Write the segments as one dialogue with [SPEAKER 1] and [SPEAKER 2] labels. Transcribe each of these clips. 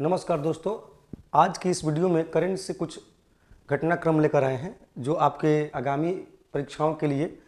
[SPEAKER 1] नमस्कार दोस्तों, आज की इस वीडियो में करंट से कुछ घटनाक्रम लेकर आए हैं जो आपके आगामी परीक्षाओं के लिए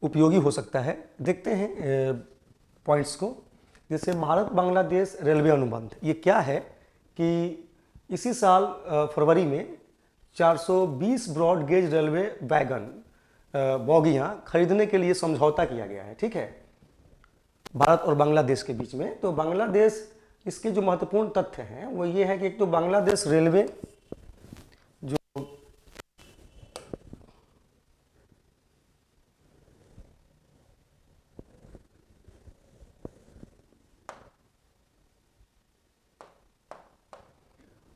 [SPEAKER 1] उपयोगी हो सकता है। देखते हैं पॉइंट्स को। जैसे भारत बांग्लादेश रेलवे अनुबंध, ये क्या है कि इसी साल फरवरी में 420 ब्रॉड गेज रेलवे वैगन बॉगियाँ खरीदने के लिए समझौता किया गया है। ठीक है, भारत और बांग्लादेश के बीच में। तो बांग्लादेश, इसके जो महत्वपूर्ण तथ्य हैं वो ये है कि एक तो बांग्लादेश रेलवे जो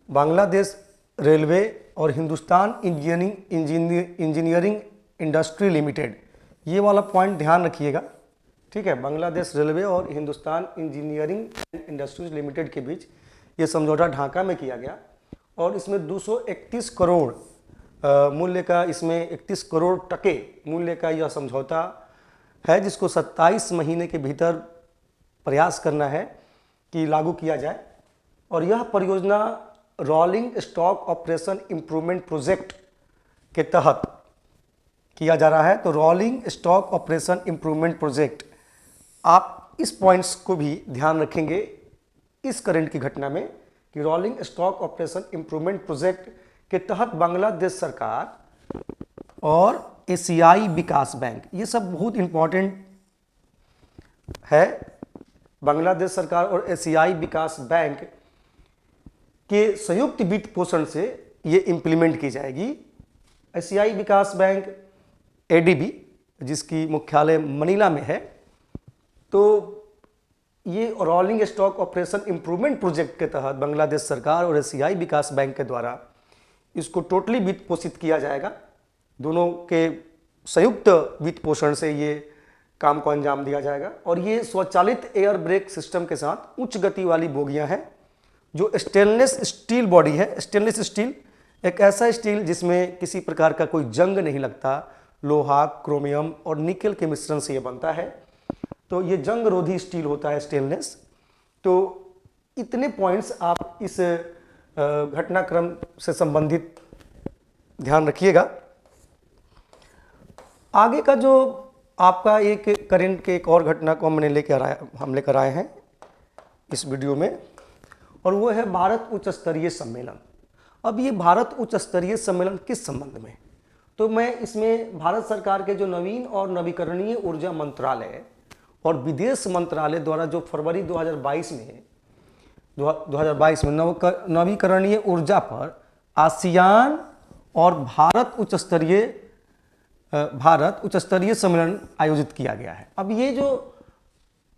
[SPEAKER 1] बांग्लादेश रेलवे और हिंदुस्तान इंजीनियरिंग इंडस्ट्री लिमिटेड, ये वाला पॉइंट ध्यान रखिएगा। ठीक है, बांग्लादेश रेलवे और हिंदुस्तान इंजीनियरिंग इंडस्ट्रीज लिमिटेड के बीच ये समझौता ढाका में किया गया और इसमें 231 करोड़ मूल्य का, इसमें 31 करोड़ टके मूल्य का यह समझौता है जिसको 27 महीने के भीतर प्रयास करना है कि लागू किया जाए। और यह परियोजना rolling stock operation improvement project के तहत किया जा रहा है। तो rolling stock operation improvement project, आप इस पॉइंट्स को भी ध्यान रखेंगे इस करंट की घटना में कि rolling stock operation improvement project के तहत बांग्लादेश सरकार और एशियाई विकास बैंक, ये सब बहुत इंपॉर्टेंट है। बांग्लादेश सरकार और एशियाई विकास बैंक के संयुक्त वित्त पोषण से ये इम्प्लीमेंट की जाएगी। एशियाई विकास बैंक एडीबी, जिसकी मुख्यालय मनीला में है, तो ये rolling stock operation improvement project के तहत बांग्लादेश सरकार और एशियाई विकास बैंक के द्वारा इसको टोटली वित्त पोषित किया जाएगा। दोनों के संयुक्त वित्त पोषण से ये काम को अंजाम दिया जाएगा। और ये स्वचालित एयर ब्रेक सिस्टम के साथ उच्च गति वाली बोगियां हैं जो स्टेनलेस स्टील बॉडी है। स्टेनलेस स्टील एक ऐसा स्टील जिसमें किसी प्रकार का कोई जंग नहीं लगता, लोहा, क्रोमियम और निकेल के मिश्रण से ये बनता है। तो ये जंग रोधी स्टील होता है, स्टेनलेस। तो इतने पॉइंट्स आप इस घटनाक्रम से संबंधित ध्यान रखिएगा। आगे का जो आपका एक करंट के एक और घटना को हम लेकर आए हैं इस वीडियो में, और वो है भारत उच्च स्तरीय सम्मेलन। अब ये भारत उच्च स्तरीय सम्मेलन किस संबंध में, तो मैं इसमें भारत सरकार के जो नवीन और नवीकरणीय ऊर्जा मंत्रालय और विदेश मंत्रालय द्वारा जो फरवरी 2022 में नवीकरणीय ऊर्जा पर आसियान और भारत उच्च स्तरीय सम्मेलन आयोजित किया गया है। अब ये जो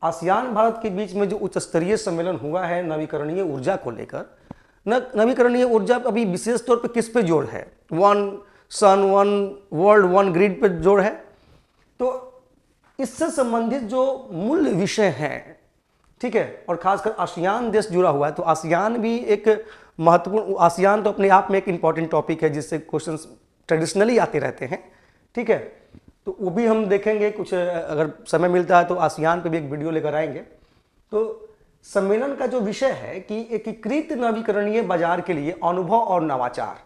[SPEAKER 1] आसियान भारत के बीच में जो उच्च स्तरीय सम्मेलन हुआ है नवीकरणीय ऊर्जा को लेकर, नवीकरणीय ऊर्जा अभी विशेष तौर पे किस पे जोर है? वन सन, वन वर्ल्ड, वन ग्रिड पे जोर है। तो इससे संबंधित जो मूल विषय हैं, ठीक है, और खासकर आसियान देश जुड़ा हुआ है, तो आसियान भी एक महत्वपूर्ण, आसियान तो अपने आप में एक इंपॉर्टेंट टॉपिक है जिससे क्वेश्चंस ट्रेडिशनली आते रहते हैं। ठीक है, तो वो भी हम देखेंगे, कुछ अगर समय मिलता है तो आसियान पे भी एक वीडियो लेकर आएंगे। तो सम्मेलन का जो विषय है कि एकीकृत नवीकरणीय बाजार के लिए अनुभव और नवाचार,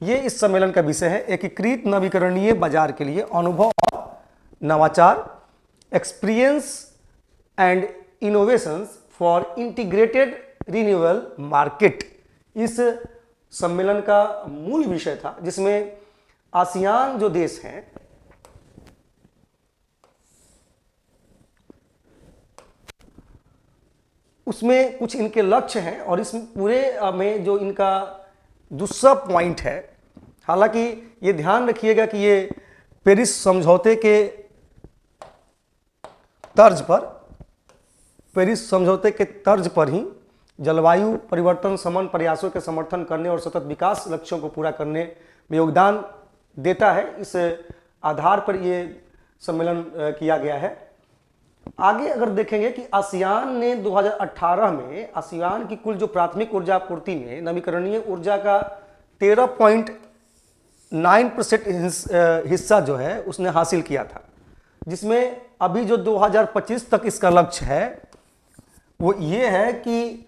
[SPEAKER 1] ये इस सम्मेलन का विषय है। एकीकृत नवीकरणीय बाजार के लिए अनुभव और नवाचार, experience and innovations for integrated renewable market, इस सम्मेलन का मूल विषय था, जिसमें आसियान जो देश हैं उसमें कुछ इनके लक्ष्य हैं और इस पूरे में जो इनका दूसरा पॉइंट है, हालांकि ये ध्यान रखिएगा कि ये पेरिस समझौते के तर्ज पर ही जलवायु परिवर्तन समन प्रयासों के समर्थन करने और सतत विकास लक्ष्यों को पूरा करने में योगदान देता है। इस आधार पर ये सम्मेलन किया गया है। आगे अगर देखेंगे कि आसियान ने 2018 में आसियान की कुल जो प्राथमिक ऊर्जा आपूर्ति में नवीकरणीय ऊर्जा का 13.9% हिस्सा जो है उसने हासिल किया था, जिसमें अभी जो 2025 तक इसका लक्ष्य है वो ये है कि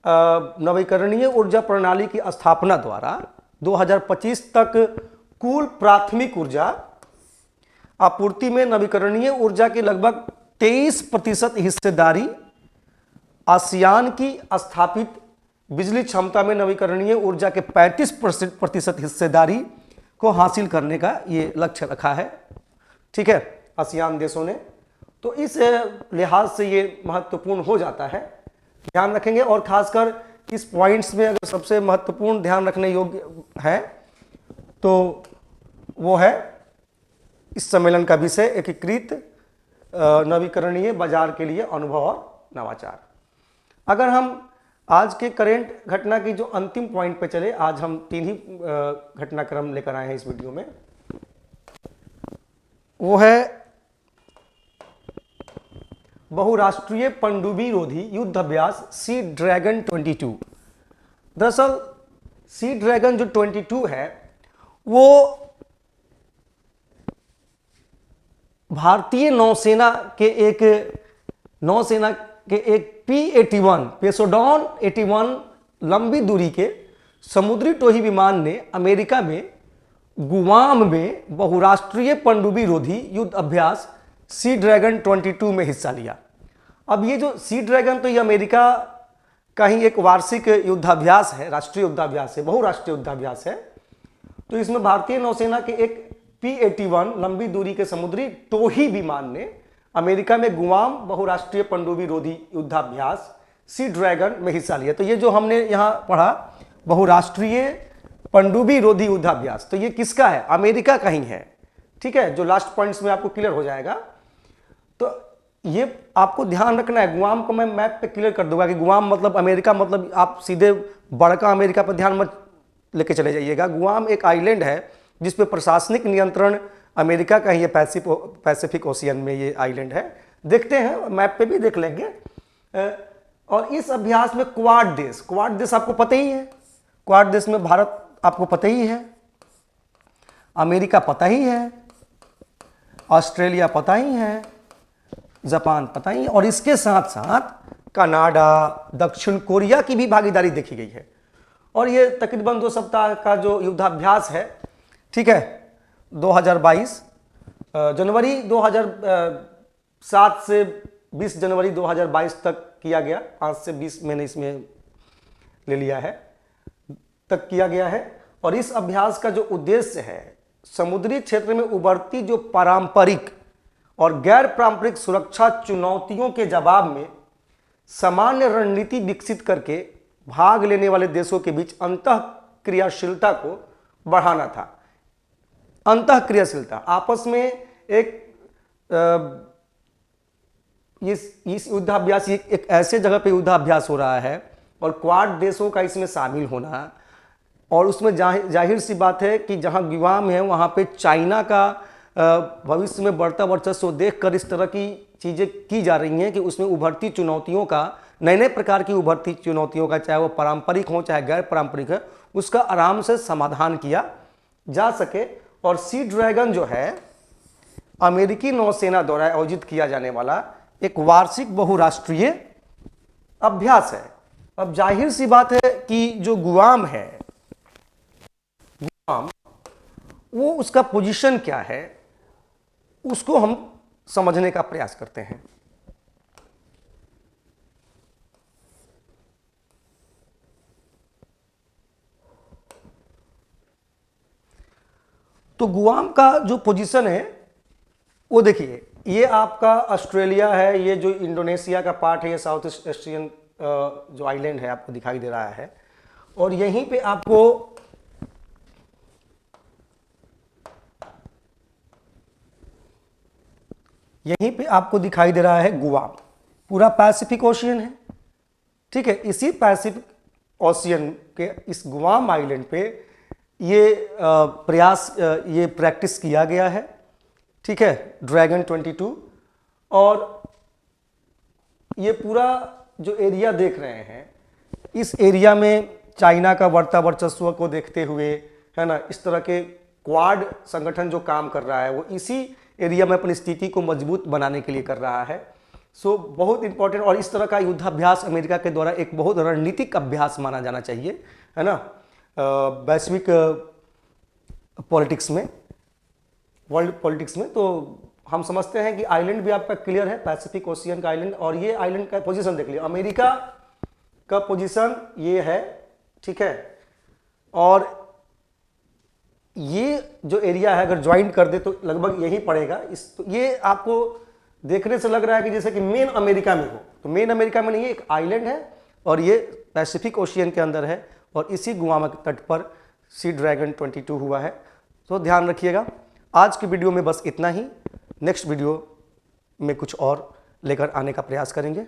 [SPEAKER 1] नवीकरणीय ऊर्जा प्रणाली की स्थापना द्वारा 2025 तक कुल प्राथमिक ऊर्जा आपूर्ति में नवीकरणीय ऊर्जा की लगभग 23% हिस्सेदारी, आसियान की स्थापित बिजली क्षमता में नवीकरणीय ऊर्जा के 35% हिस्सेदारी को हासिल करने का ये लक्ष्य रखा है। ठीक है, आसियान देशों ने। तो इस लिहाज से ये महत्वपूर्ण हो जाता है, ध्यान रखेंगे। और खासकर इस पॉइंट्स में अगर सबसे महत्वपूर्ण ध्यान रखने योग्य है तो वो है इस सम्मेलन का विषय एकीकृत नवीकरणीय बाजार के लिए अनुभव और नवाचार। अगर हम आज के करेंट घटना की जो अंतिम पॉइंट पे चले, आज हम 3 ही घटनाक्रम लेकर आए हैं इस वीडियो में। वो है बहुराष्ट्रीय पनडुब्बी रोधी युद्ध अभ्यास सी ड्रैगन 22। दरअसल सी ड्रैगन जो 22 है वो भारतीय नौसेना के एक P-81 पेसोडॉन 81 लंबी दूरी के समुद्री टोही विमान ने अमेरिका में गुआम में बहुराष्ट्रीय पनडुब्बी रोधी युद्ध अभ्यास सी ड्रैगन 22 में हिस्सा लिया। अब ये जो सी ड्रैगन, तो ये अमेरिका का ही एक वार्षिक युद्धाभ्यास है, राष्ट्रीय युद्धाभ्यास है, बहुराष्ट्रीय युद्धाभ्यास है। तो इसमें भारतीय नौसेना के एक P-81 लंबी दूरी के समुद्री टोही विमान ने अमेरिका में गुआम बहुराष्ट्रीय पनडुब्बी रोधी युद्धाभ्यास सी ड्रैगन में हिस्सा लिया। तो ये जो हमने यहाँ पढ़ा बहुराष्ट्रीय पनडुब्बी रोधी युद्धाभ्यास, तो ये किसका है? अमेरिका का ही है। ठीक है, जो लास्ट पॉइंट्स में आपको क्लियर हो जाएगा। तो ये आपको ध्यान रखना है। गुआम को मैं मैप पे क्लियर कर दूंगा कि गुआम मतलब अमेरिका, मतलब आप सीधे बड़का अमेरिका पर ध्यान मत लेके चले जाइएगा। गुआम एक आइलैंड है जिसपे प्रशासनिक नियंत्रण अमेरिका का ही है, पैसिफिक ओशियन में ये आइलैंड है। देखते हैं, मैप पे भी देख लेंगे। और इस अभ्यास में क्वाड देश आपको पता ही है। क्वाड देश में भारत आपको पता ही है, अमेरिका पता ही है, ऑस्ट्रेलिया पता ही है, जापान पता ही है, और इसके साथ साथ कनाडा, दक्षिण कोरिया की भी भागीदारी देखी गई है। और ये तकरीबन 2 सप्ताह का जो युद्धाभ्यास है, ठीक है, 2022 जनवरी 2007 से 20 जनवरी 2022 तक किया गया। 5 से 20 मैंने इसमें ले लिया है, तक किया गया है। और इस अभ्यास का जो उद्देश्य है, समुद्री क्षेत्र में उभरती जो पारंपरिक और गैर पारंपरिक सुरक्षा चुनौतियों के जवाब में सामान्य रणनीति विकसित करके भाग लेने वाले देशों के बीच अंतः क्रियाशीलता को बढ़ाना था। अंतः क्रियाशीलता, आपस में एक इस युद्धाभ्यास, एक ऐसे जगह पे युद्धाभ्यास हो रहा है और क्वाड देशों का इसमें शामिल होना, और उसमें जाहिर सी बात है कि जहां गुआम है वहां पे चाइना का भविष्य में बढ़ता वर्चस्व देखकर इस तरह की चीज़ें की जा रही हैं कि उसमें उभरती चुनौतियों का, नए नए प्रकार की उभरती चुनौतियों का, चाहे वो पारंपरिक हो चाहे गैर पारंपरिक है, उसका आराम से समाधान किया जा सके। और सी ड्रैगन जो है अमेरिकी नौसेना द्वारा आयोजित किया जाने वाला एक वार्षिक बहुराष्ट्रीय अभ्यास है। अब जाहिर सी बात है कि जो गुआम है, गुआम वो उसका पोजीशन क्या है उसको हम समझने का प्रयास करते हैं। तो गुआम का जो पोजीशन है वो देखिए, ये आपका ऑस्ट्रेलिया है, ये जो इंडोनेशिया का पार्ट है, ये साउथ ईस्ट एशियन जो आइलैंड है आपको दिखाई दे रहा है। और यहीं पे आपको दिखाई दे रहा है गुआम, पूरा पैसिफिक ओशियन है। ठीक है, इसी पैसिफिक ओशियन के इस गुआम आइलैंड पे ये प्रैक्टिस किया गया है। ठीक है, ड्रैगन 22। और ये पूरा जो एरिया देख रहे हैं, इस एरिया में चाइना का बढ़ता वर्चस्व को देखते हुए, है ना, इस तरह के क्वाड संगठन जो काम कर रहा है वो इसी एरिया में अपनी स्थिति को मजबूत बनाने के लिए कर रहा है। सो बहुत इंपॉर्टेंट, और इस तरह का युद्धाभ्यास अमेरिका के द्वारा एक बहुत रणनीतिक अभ्यास माना जाना चाहिए, है ना, वैश्विक पॉलिटिक्स में, वर्ल्ड पॉलिटिक्स में। तो हम समझते हैं कि आइलैंड भी आपका क्लियर है, पैसिफिक ओशियन का आइलैंड, और ये आइलैंड का पोजीशन देख लिया, अमेरिका का पोजीशन ये है, ठीक है। और ये जो एरिया है अगर ज्वाइन कर दे तो लगभग यही पड़ेगा। तो ये आपको देखने से लग रहा है कि जैसे कि मेन अमेरिका में हो, तो मेन अमेरिका में नहीं है, एक आइलैंड है और ये पैसिफिक ओशियन के अंदर है, और इसी गुआम के तट पर सी ड्रैगन 22 हुआ है। तो ध्यान रखिएगा। आज की वीडियो में बस इतना ही। नेक्स्ट वीडियो में कुछ और लेकर आने का प्रयास करेंगे।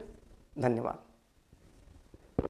[SPEAKER 1] धन्यवाद।